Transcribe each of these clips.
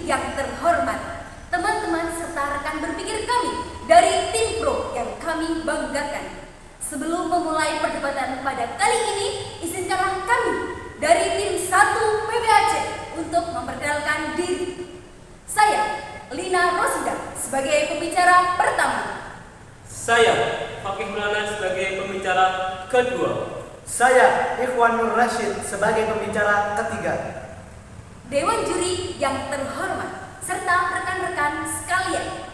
yang terhormat, teman-teman serta rekan berpikir kami dari tim pro yang kami banggakan. Sebelum memulai perdebatan pada kali ini, izinkanlah kami dari tim 1 PBAC untuk memperkenalkan diri. Saya, Lina Rosida, sebagai pembicara pertama. Saya, Fakih Mulana, sebagai pembicara kedua. Saya, Ikhwan Nur Rashid, sebagai pembicara ketiga. Dewan juri yang terhormat, serta rekan-rekan sekalian,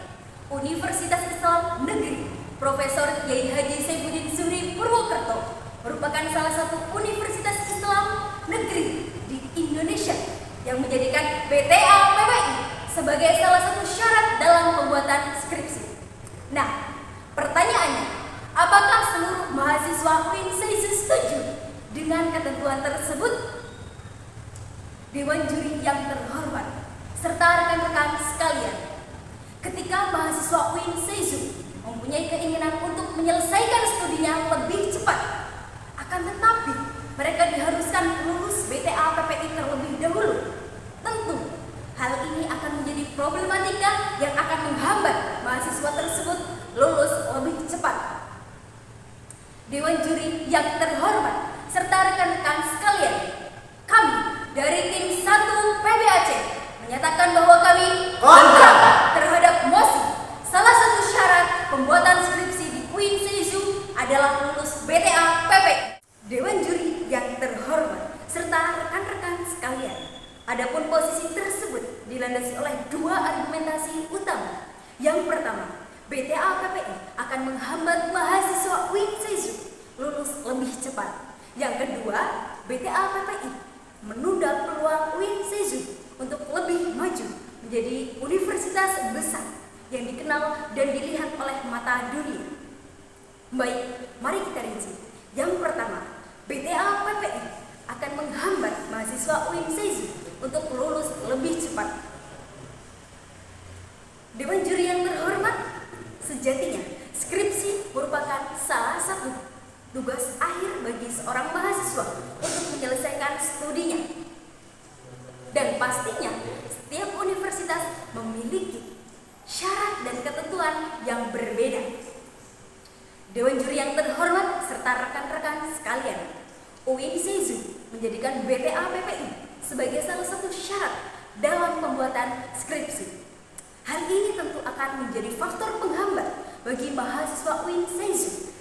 Universitas Islam Negeri Profesor Kiai Haji Saifuddin Zuhri Purwokerto merupakan salah satu universitas Islam negeri di Indonesia yang menjadikan BTA PPI sebagai salah satu syarat dalam pembuatan skripsi. Nah, pertanyaannya, apakah seluruh mahasiswa UIN setuju dengan ketentuan tersebut? Dewan juri yang terhormat, serta rekan-rekan sekalian, ketika mahasiswa UIN mempunyai keinginan untuk menyelesaikan studinya lebih cepat, akan tetapi mereka diharuskan lulus BTA PPI terlebih dahulu. Tentu, hal ini akan menjadi problematika yang akan menghambat mahasiswa tersebut lulus lebih cepat. Dewan juri yang terhormat, serta rekan-rekan sekalian, kami dari tim 1 PBAC menyatakan bahwa kami kontra terhadap mosi. Salah satu syarat pembuatan skripsi di UIN adalah lulus BTA PPI. Dewan juri yang terhormat, serta rekan-rekan sekalian, adapun posisi tersebut dilandasi oleh dua argumentasi utama. Yang pertama, BTA PPI akan menghambat mahasiswa UIN lulus lebih cepat. Yang kedua, BTA PPI menunda peluang UIN untuk lebih maju menjadi universitas besar yang dikenal dan dilihat oleh mata dunia. Baik, mari kita rinci. Yang pertama, BTA PPI akan menghambat mahasiswa UIN untuk lulus lebih cepat. Dewan juri yang terhormat, sejatinya skripsi merupakan salah satu tugas akhir bagi seorang mahasiswa untuk menyelesaikan studinya. Dan pastinya setiap universitas memiliki syarat dan ketentuan yang berbeda. Dewan juri yang terhormat serta rekan-rekan sekalian, UIN menjadikan BTA PPI sebagai salah satu syarat dalam pembuatan skripsi. Hal ini tentu akan menjadi faktor penghambat bagi mahasiswa UIN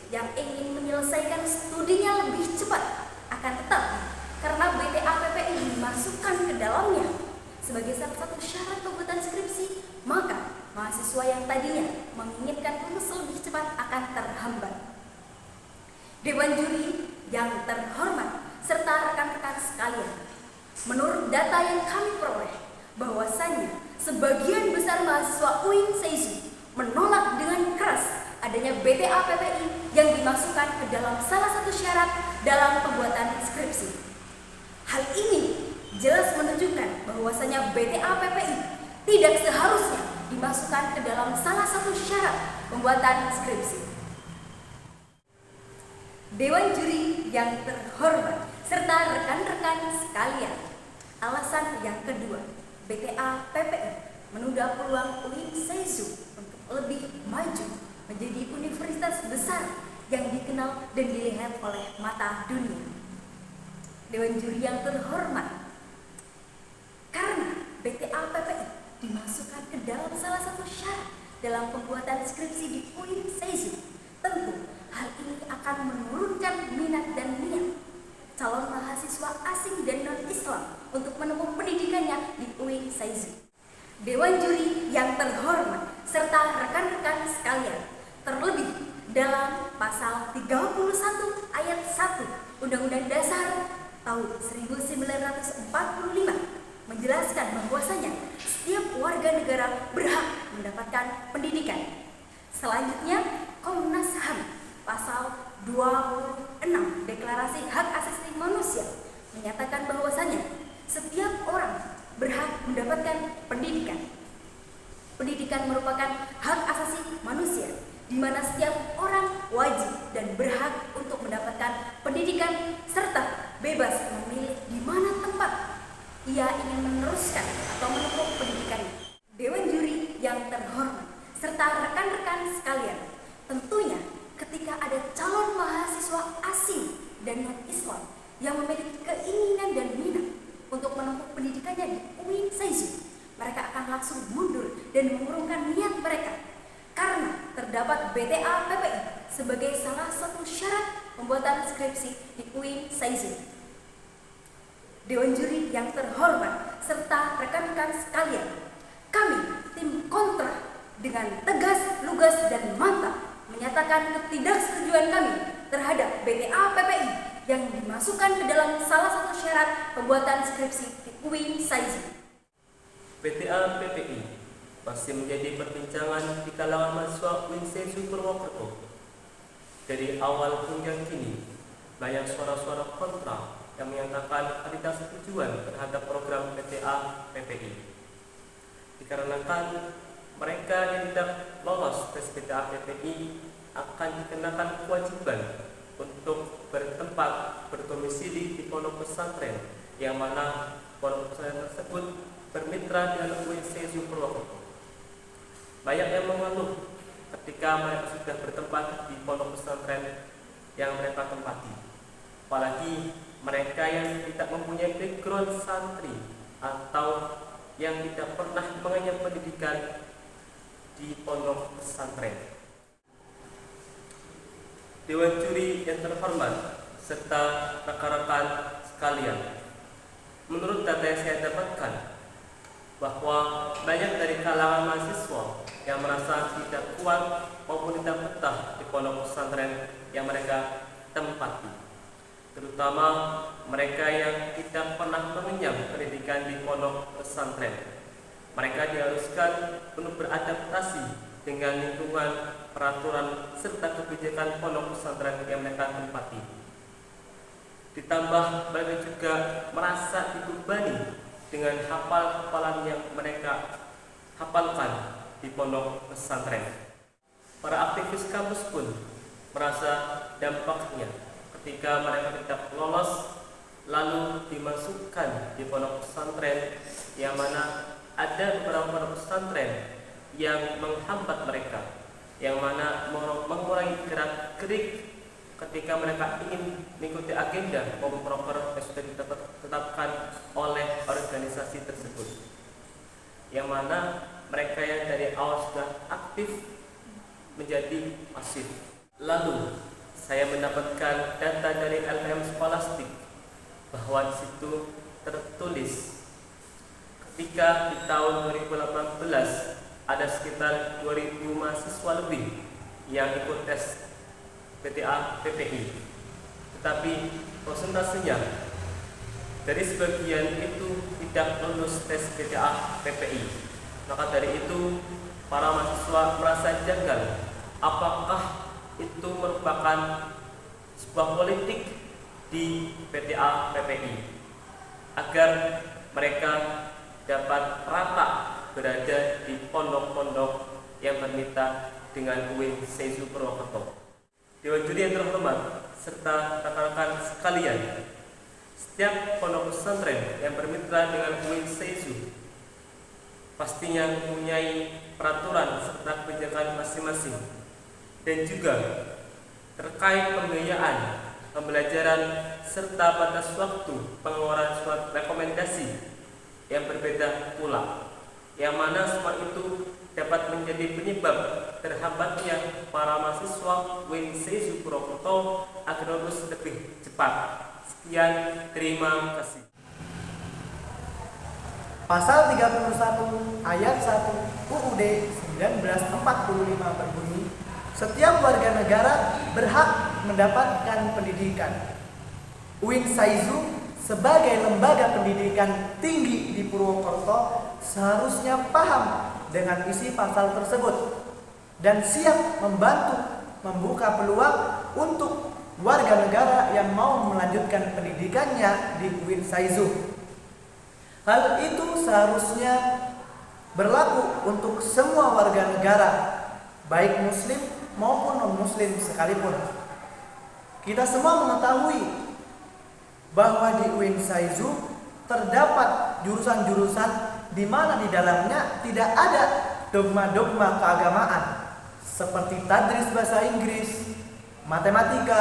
yang ingin menyelesaikan studinya lebih cepat. Akan tetapi, karena BTA PPI dimasukkan ke dalamnya sebagai salah satu syarat pembuatan skripsi, maka mahasiswa yang tadinya menginginkan lulus lebih cepat akan terhambat. Dewan juri yang terhormat serta rekan-rekan sekalian, menurut data yang kami peroleh, bahwasannya sebagian besar mahasiswa UIN menolak dengan keras adanya BTA PPI yang dimasukkan ke dalam salah satu syarat dalam pembuatan skripsi. Hal ini jelas menunjukkan bahwasanya BTA PPI tidak seharusnya dimasukkan ke dalam salah satu syarat pembuatan skripsi. Dewan juri yang terhormat serta rekan-rekan sekalian, alasan yang kedua, BTA PPI menunda peluang UIN untuk lebih maju menjadi universitas besar yang dikenal dan dilihat oleh mata dunia. Dewan juri yang terhormat, karena BTA PPI dimasukkan ke dalam salah satu syarat dalam pembuatan skripsi di UIN tentu hal ini akan menurunkan minat dan niat calon mahasiswa asing dan non-Islam untuk menempuh pendidikannya di UIN Dewan juri yang terhormat serta rekan-rekan sekalian, terlebih dalam pasal 31 ayat 1 Undang-Undang Dasar tahun 1945 menjelaskan bahwasanya setiap warga negara berhak mendapatkan pendidikan. Selanjutnya, Komnas HAM pasal 26 Deklarasi Hak Asasi Manusia menyatakan bahwasanya setiap orang berhak mendapatkan pendidikan. Pendidikan merupakan hak asasi manusia, di mana setiap orang wajib dan berhak untuk mendapatkan pendidikan serta bebas memilih di mana tempat ia ingin meneruskan atau menempuh pendidikannya. langsung mundur dan mengurungkan niat mereka karena terdapat BTA PPI sebagai salah satu syarat pembuatan skripsi di UIN Saizu. Dewan juri yang terhormat serta rekan-rekan sekalian, kami tim kontra dengan tegas, lugas, dan mantap menyatakan ketidaksetujuan kami terhadap BTA PPI yang dimasukkan ke dalam salah satu syarat pembuatan skripsi di UIN Saizu. BTA PPI masih menjadi perbincangan di kalangan mahasiswa UIN Saizu Purwokerto. Dari awal hingga kini, banyak suara-suara kontra yang menyatakan ketidaksetujuan terhadap program BTA PPI. Dikarenakan mereka yang tidak lolos tes BTA PPI akan dikenakan kewajiban untuk bertempat berdomisili di pondok pesantren yang mana pondok pesantren tersebut bermitra dengan UIN Saizu Purwokerto. Banyak yang mengeluh ketika mereka sudah bertempat di pondok pesantren yang mereka tempati. Apalagi mereka yang tidak mempunyai background santri atau yang tidak pernah mengenyam pendidikan di pondok pesantren. Dewan juri yang terhormat serta rekan-rekan sekalian, menurut data yang saya dapatkan bahwa banyak dari kalangan mahasiswa yang merasa tidak kuat maupun tidak betah di pondok pesantren yang mereka tempati, terutama mereka yang tidak pernah mengenyam pendidikan di pondok pesantren. Mereka diharuskan untuk beradaptasi dengan lingkungan, peraturan, serta kebijakan pondok pesantren yang mereka tempati. Ditambah mereka juga merasa dibebani dengan hafalan yang mereka hafalkan di pondok pesantren. Para aktivis kampus pun merasa dampaknya ketika mereka tidak lolos lalu dimasukkan di pondok pesantren yang mana ada beberapa pondok pesantren yang menghambat mereka, yang mana mengurangi gerak-gerik ketika mereka ingin mengikuti agenda maupun program yang sudah ditetapkan oleh organisasi tersebut, yang mana mereka yang dari awal sudah aktif menjadi pasif. Lalu saya mendapatkan data dari LPM Scholastic bahwa di situ tertulis ketika di tahun 2018 ada sekitar 2.000 mahasiswa lebih yang ikut tes BTA PPI, tetapi persentasenya dari sebagian itu tidak lulus tes BTA PPI. Maka dari itu para mahasiswa merasa janggal apakah itu merupakan sebuah politik di BTA PPI agar mereka dapat rata berada di pondok-pondok yang bermitra dengan UIN Saizu Purwokerto. Dewan juri yang terhormat serta rekan-rekan sekalian, setiap pondok pesantren yang bermitra dengan UIN Saizu pastinya mempunyai peraturan serta kebijakan masing-masing, dan juga terkait pembiayaan, pembelajaran, serta batas waktu pengeluaran surat rekomendasi yang berbeda pula, yang mana semua itu dapat menjadi penyebab terhambatnya para mahasiswa UIN Saizu Purwokerto agar lulus lebih cepat. Sekian, terima kasih. Pasal 31 ayat 1 UUD 1945 berbunyi, setiap warga negara berhak mendapatkan pendidikan. UIN Saizu sebagai lembaga pendidikan tinggi di Purwokerto seharusnya paham dengan isi pasal tersebut dan siap membantu membuka peluang untuk warga negara yang mau melanjutkan pendidikannya di UIN Saizu. Hal itu seharusnya berlaku untuk semua warga negara, baik muslim maupun non-muslim sekalipun. Kita semua mengetahui bahwa di UIN Saizu terdapat jurusan-jurusan di mana di dalamnya tidak ada dogma-dogma keagamaan seperti tadris bahasa Inggris, matematika,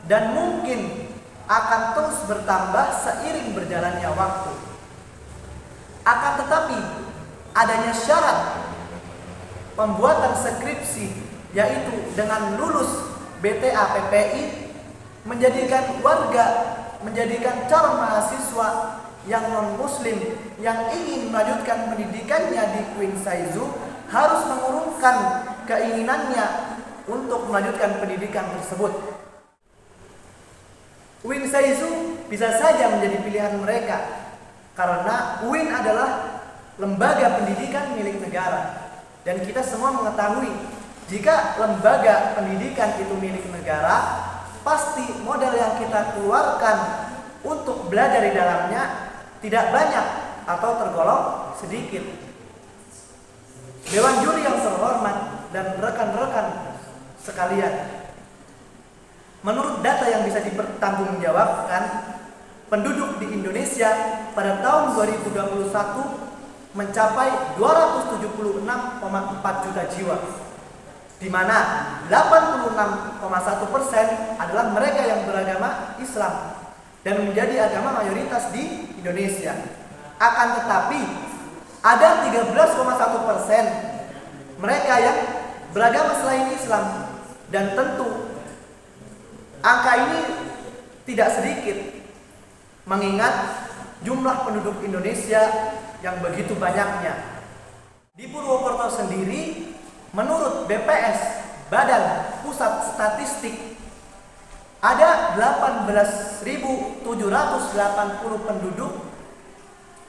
dan mungkin akan terus bertambah seiring berjalannya waktu. Akan tetapi, adanya syarat pembuatan skripsi, yaitu dengan lulus BTA PPI, menjadikan calon mahasiswa yang non-muslim yang ingin melanjutkan pendidikannya di Queen Saizu harus mengurungkan keinginannya untuk melanjutkan pendidikan tersebut. Queen Saizu bisa saja menjadi pilihan mereka karena UIN adalah lembaga pendidikan milik negara, dan kita semua mengetahui jika lembaga pendidikan itu milik negara, pasti modal yang kita keluarkan untuk belajar di dalamnya tidak banyak atau tergolong sedikit. Dewan juri yang terhormat dan rekan-rekan sekalian, menurut data yang bisa dipertanggungjawabkan, penduduk di Indonesia pada tahun 2021 mencapai 276,4 juta jiwa, di mana 86,1% adalah mereka yang beragama Islam dan menjadi agama mayoritas di Indonesia. Akan tetapi ada 13,1% mereka yang beragama selain Islam, dan tentu angka ini tidak sedikit mengingat jumlah penduduk Indonesia yang begitu banyaknya. Di Purwokerto sendiri, menurut BPS, Badan Pusat Statistik, ada 18.780 penduduk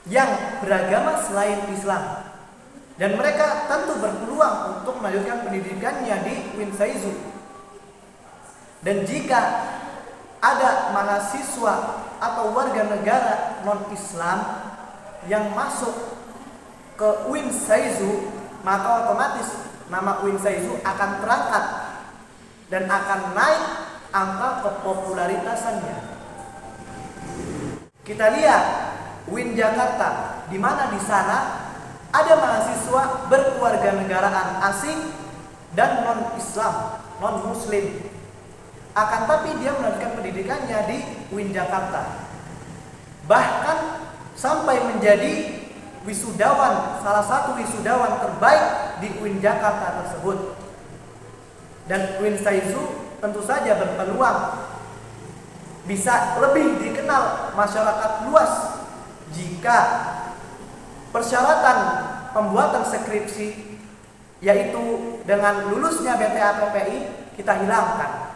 yang beragama selain Islam, dan mereka tentu berpeluang untuk melanjutkan pendidikannya di Queen Saizu. Dan jika ada mahasiswa atau warga negara non-Islam yang masuk ke Queen Saizu, maka otomatis nama Queen Saizu akan terangkat dan akan naik angka kepopularitasannya. Kita lihat UIN Jakarta, di mana di sana ada mahasiswa berkewarganegaraan asing dan non-Islam, non-Muslim. Akan tapi dia melanjutkan pendidikannya di UIN Jakarta, bahkan sampai menjadi wisudawan, salah satu wisudawan terbaik di UIN Jakarta tersebut. Dan Queen Saizu tentu saja berpeluang bisa lebih dikenal masyarakat luas jika persyaratan pembuatan skripsi, yaitu dengan lulusnya BTA PPI, kita hilangkan.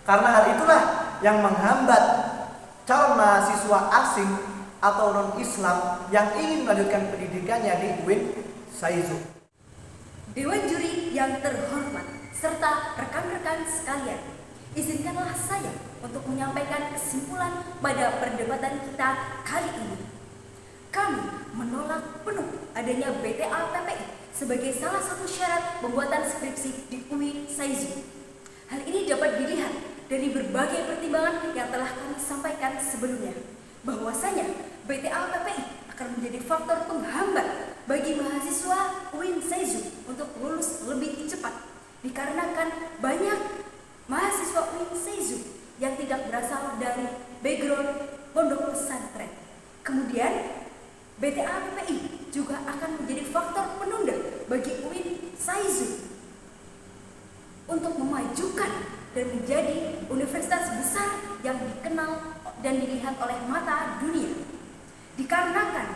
Karena hal itulah yang menghambat calon mahasiswa asing atau non-Islam yang ingin melanjutkan pendidikannya di UIN Saizu. Dewan juri yang terhormat serta rekan-rekan sekalian, izinkanlah saya untuk menyampaikan kesimpulan pada perdebatan kita kali ini. Kami menolak penuh adanya BTA PPI sebagai salah satu syarat pembuatan skripsi di UIN Saizu. Hal ini dapat dilihat dari berbagai pertimbangan yang telah kami sampaikan sebelumnya, bahwasanya BTA PPI akan menjadi faktor penghambat bagi mahasiswa UIN Saizu untuk lulus lebih cepat, dikarenakan banyak mahasiswa UIN Saizu yang tidak berasal dari background pondok pesantren. Kemudian BTA PPI juga akan menjadi faktor penunda bagi UIN Saizu untuk memajukan dan menjadi universitas besar yang dikenal dan dilihat oleh mata dunia. Dikarenakan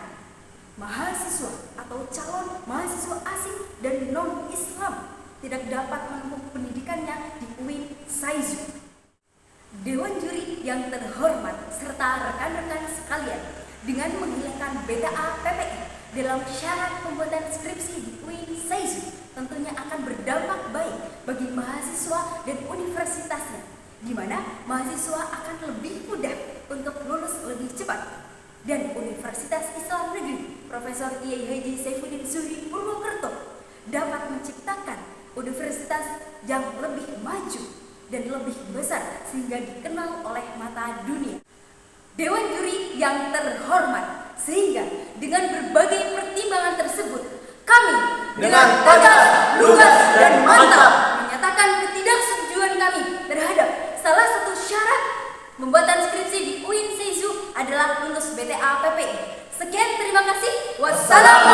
mahasiswa atau calon mahasiswa asing dan non-Islam tidak dapat menempuh pendidikannya di UIN Saizu. Dewan juri yang terhormat serta rekan-rekan sekalian, dengan menghilangkan BTA PPI dalam syarat pembuatan skripsi di UIN Saizu tentunya akan berdampak baik bagi mahasiswa dan universitasnya, di mana mahasiswa akan lebih mudah untuk lulus lebih cepat. Dan Universitas Islam Negeri Profesor Kiai Haji Saifuddin Zuhri Purwokerto dapat menciptakan universitas yang lebih maju dan lebih besar sehingga dikenal oleh mata dunia. Dewan juri yang terhormat, sehingga dengan berbagai pertimbangan tersebut, kami dengan tegas, lugas, dan mantap menyatakan ketidaksetujuan kami terhadap salah satu syarat pembuatan skripsi di UIN Saizu adalah lulus BTA PPI. Sekian, terima kasih. Wassalamualaikum.